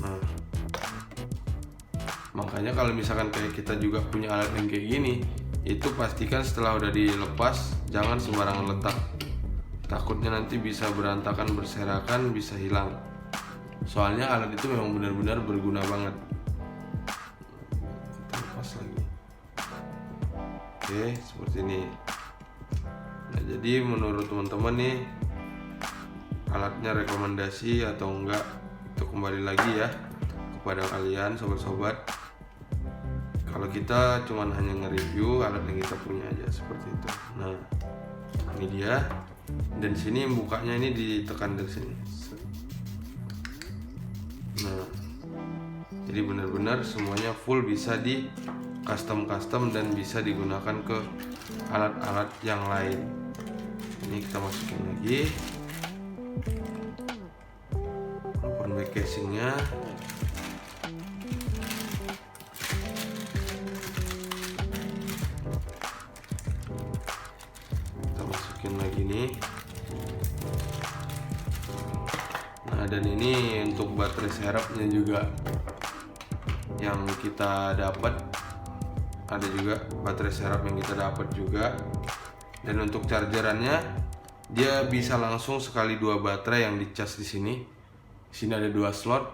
Nah, makanya kalau misalkan kayak kita juga punya alat yang kayak gini, itu pastikan setelah udah dilepas jangan sembarangan letak. Takutnya nanti bisa berantakan, berserakan, bisa hilang. Soalnya alat itu memang benar-benar berguna banget. Kita lepas lagi. Oke, seperti ini. Nah, jadi menurut teman-teman nih, alatnya rekomendasi atau enggak, itu kembali lagi ya kepada kalian sobat-sobat. Kalau kita cuman hanya nge-review alat yang kita punya aja seperti itu. Nah, ini dia. Dan sini bukanya ini ditekan dari sini. Nah, jadi benar-benar semuanya full bisa di custom dan bisa digunakan ke alat-alat yang lain. Ini kita masukin lagi open back casingnya. Kita masukin lagi nih. Nah, dan ini untuk baterai serapnya juga yang kita dapat, ada juga baterai serap yang kita dapat juga. Dan untuk chargerannya dia bisa langsung sekali 2 baterai yang dicas di sini. Di sini ada 2 slot.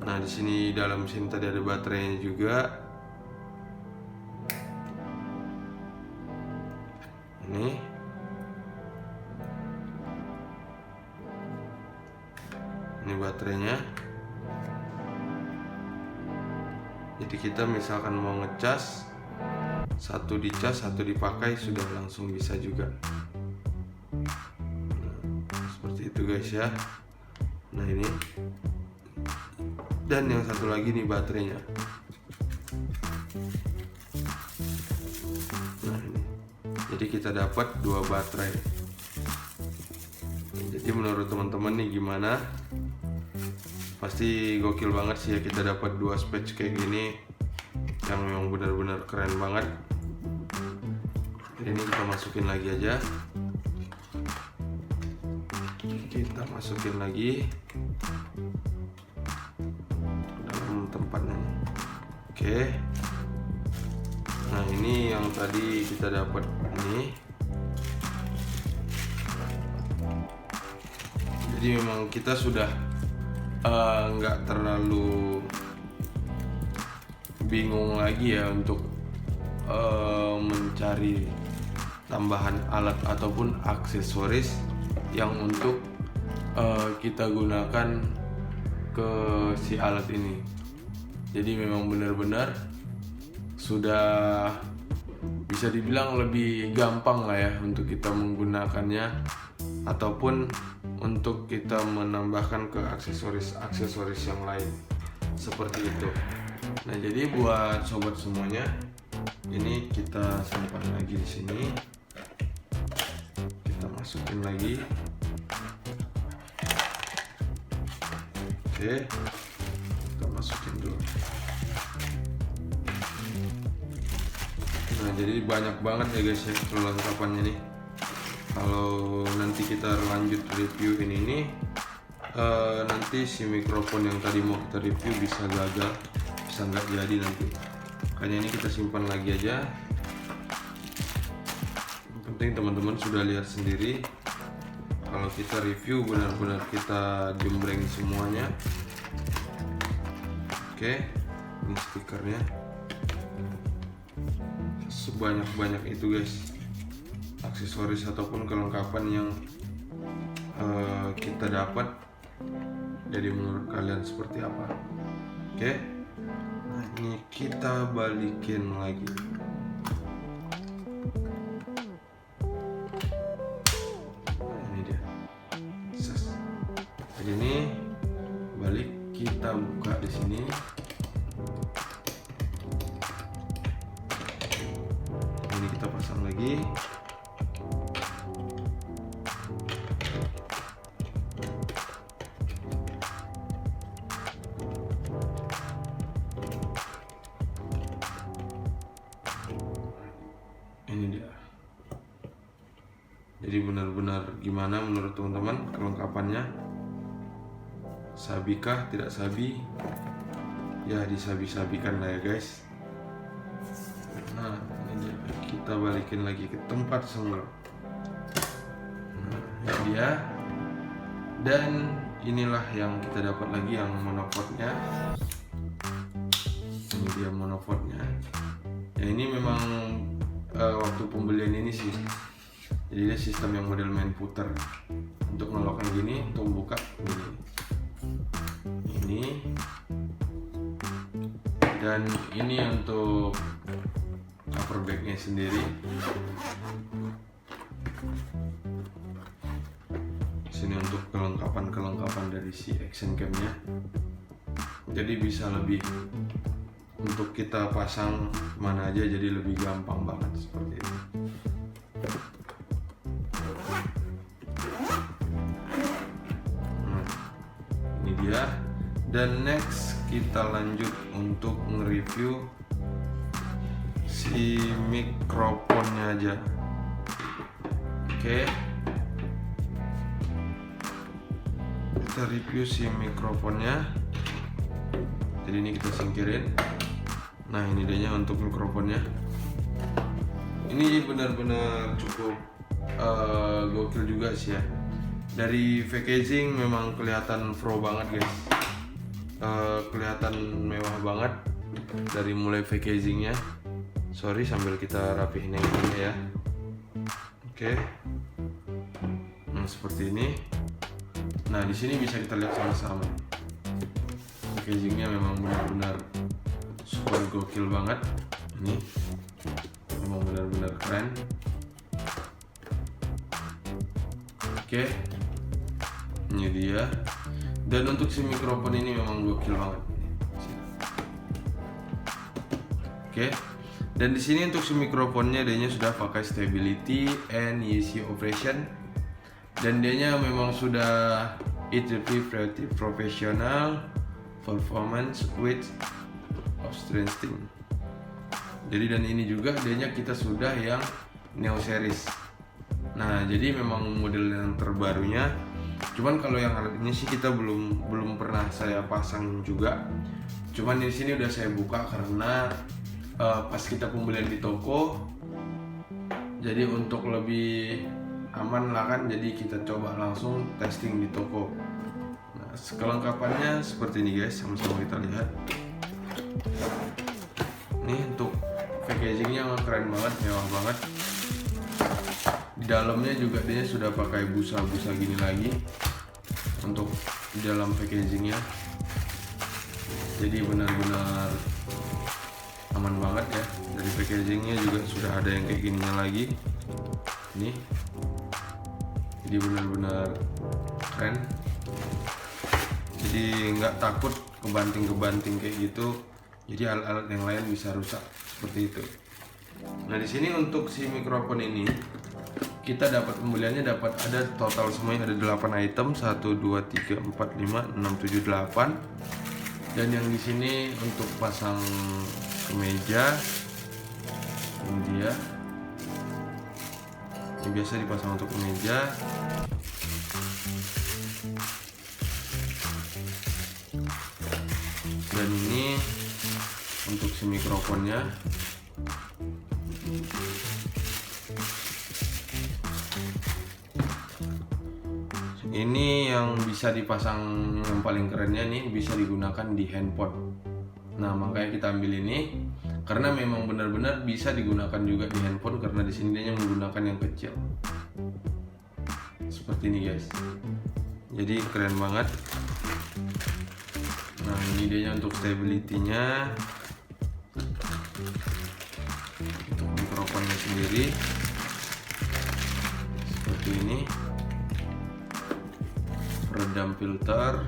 Nah, di sini dalam sini tadi ada baterainya juga. Ini baterainya. Jadi kita misalkan mau ngecas, satu dicas, satu dipakai, sudah langsung bisa juga. Nah, seperti itu guys ya. Nah, ini. Dan yang satu lagi nih baterainya. Nah, ini. Jadi kita dapat 2 baterai. Jadi menurut teman-teman nih gimana? Pasti gokil banget sih ya, kita dapat 2 patch kayak gini yang memang benar-benar keren banget. Ini kita masukin lagi aja. Kita masukin lagi dalam tempatnya. Oke. Nah, ini yang tadi kita dapat ini. Jadi memang kita sudah nggak terlalu bingung lagi ya untuk mencari tambahan alat ataupun aksesoris yang untuk kita gunakan ke si alat ini. Jadi memang benar-benar sudah bisa dibilang lebih gampang lah ya untuk kita menggunakannya ataupun untuk kita menambahkan ke aksesoris yang lain seperti itu. Nah, jadi buat sobat semuanya, ini kita simpan lagi di sini. Kita masukin lagi. Oke, kita masukin dulu. Nah, jadi banyak banget ya guys ya perlengkapannya nih. Kalau nanti kita lanjut review ini nanti si mikrofon yang tadi mau kita review bisa gagal, bisa nggak jadi nanti. Makanya ini kita simpan lagi aja. Yang penting teman-teman sudah lihat sendiri. Kalau kita review benar-benar kita jembreng semuanya. Oke, ini stikernya. Sebanyak-banyak itu guys aksesoris ataupun kelengkapan yang kita dapat. Jadi menurut kalian seperti apa? Oke. Nah, ini kita balikin lagi. Nah, ini dia. Jadi ini balik, kita buka di sini. Ini kita pasang lagi. Ini dia. Jadi benar-benar gimana menurut teman-teman kelengkapannya? Sabikah, tidak sabi? Ya disabi-sabikan lah ya guys. Nah, ini dia. Kita balikin lagi ke tempat semula. Nah, ini dia. Dan inilah yang kita dapat lagi, yang monopodnya. Ini dia monopodnya. Ya, ini memang waktu pembelian ini sih, jadi dia sistem yang model main puter. Untuk ngelokkan gini, untuk buka gini. Ini Dan ini untuk cover bagnya sendiri. Sini untuk kelengkapan dari si action camnya. Jadi bisa lebih untuk kita pasang mana aja, jadi lebih gampang banget seperti itu. Nah, ini dia. Dan next kita lanjut untuk nge-review si mikrofonnya aja. Oke. Kita review si mikrofonnya. Jadi ini kita singkirin. Nah, ini dia untuk mikrofonnya. Ini benar-benar cukup gokil juga sih ya. Dari packaging memang kelihatan pro banget guys. Kelihatan mewah banget dari mulai packagingnya. Sorry, sambil kita rapihin yang ini ya. Oke. Nah, seperti ini. Nah, di sini bisa kita lihat sama-sama. Packagingnya memang benar-benar super gokil banget. Ini memang benar-benar keren. Oke. Ini dia. Dan untuk si mikrofon ini memang gokil banget. Oke. Dan di sini untuk si mikrofonnya dia sudah pakai stability and easy operation. Dan dia memang sudah creative professional performance with strengthening. Jadi dan ini juga dia kita sudah yang Neo series. Nah, jadi memang model yang terbarunya. Cuman kalau yang alat ini sih kita belum pernah saya pasang juga. Cuman di sini udah saya buka karena pas kita pembelian di toko. Jadi untuk lebih aman lah kan, jadi kita coba langsung testing di toko. Nah, kelengkapannya seperti ini guys, sama-sama kita lihat. Nih untuk packagingnya keren banget, mewah banget. Di dalamnya juga dia sudah pakai busa-busa gini lagi untuk di dalam packagingnya. Jadi benar-benar aman banget ya. Dari packagingnya juga sudah ada yang kayak gininya lagi. Ini. Jadi benar-benar keren. Jadi nggak takut kebanting-kebanting kayak gitu. Jadi alat-alat yang lain bisa rusak seperti itu. Nah, di sini untuk si mikrofon ini kita dapat pembeliannya ada total semuanya ada 8 item, 1 2 3 4 5 6 7 8. Dan yang di sini untuk pasang kemeja ini dia. Ini biasa dipasang untuk kemeja. Dan ini untuk si mikrofonnya. Ini yang bisa dipasang, yang paling kerennya nih bisa digunakan di handphone. Nah, makanya kita ambil ini karena memang benar-benar bisa digunakan juga di handphone karena di sini dia menggunakan yang kecil. Seperti ini guys. Jadi keren banget. Nah, ini dia untuk stability-nya. Untuk mikrofonnya sendiri seperti ini. Peredam filter.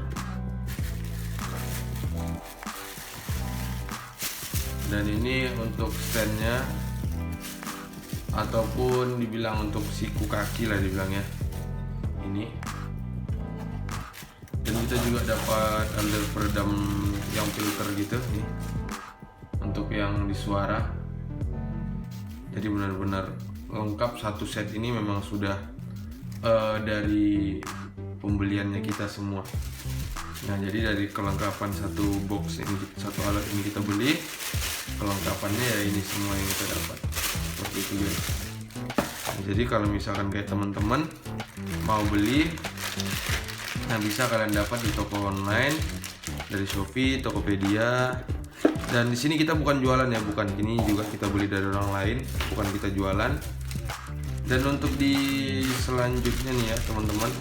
Dan ini untuk standnya ataupun dibilang untuk siku kaki lah dibilangnya. Ini. Dan kita juga dapat ada peredam yang filter gitu nih. Untuk yang di suara. Jadi benar-benar lengkap, satu set ini memang sudah dari pembeliannya kita semua. Nah, jadi dari kelengkapan satu box ini, satu alat ini kita beli, kelengkapannya ya ini semua yang kita dapat. Seperti itu guys. Nah, jadi kalau misalkan kayak teman-teman mau beli, nah bisa kalian dapat di toko online dari Shopee, Tokopedia. Dan di sini kita bukan jualan ya, bukan, ini juga kita beli dari orang lain, bukan kita jualan. Dan untuk di selanjutnya nih ya teman-teman,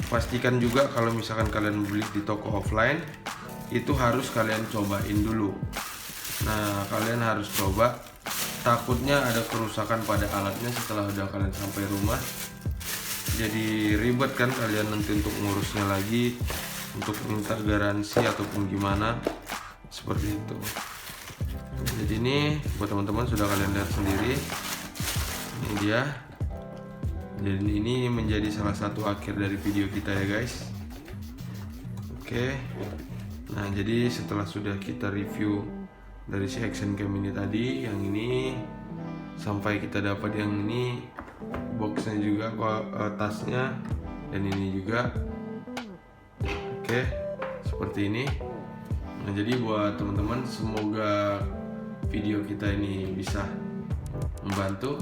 pastikan juga kalau misalkan kalian beli di toko offline itu harus kalian cobain dulu. Nah, kalian harus coba. Takutnya ada kerusakan pada alatnya setelah udah kalian sampai rumah. Jadi ribet kan kalian nanti untuk ngurusnya lagi, untuk minta garansi ataupun gimana seperti itu. Jadi ini buat teman-teman sudah kalian lihat sendiri. Ini dia. Jadi ini menjadi salah satu akhir dari video kita ya guys. Oke. Nah, jadi setelah sudah kita review dari si action cam ini tadi, yang ini sampai kita dapat yang ini, boxnya juga, tasnya, dan ini juga. Oke, seperti ini. Nah, jadi buat teman-teman, semoga video kita ini bisa membantu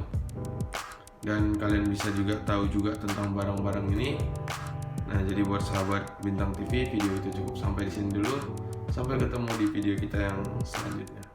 dan kalian bisa juga tahu juga tentang barang-barang ini. Nah, jadi buat sahabat Bintang TV, video itu cukup sampai di sini dulu. Sampai ketemu di video kita yang selanjutnya.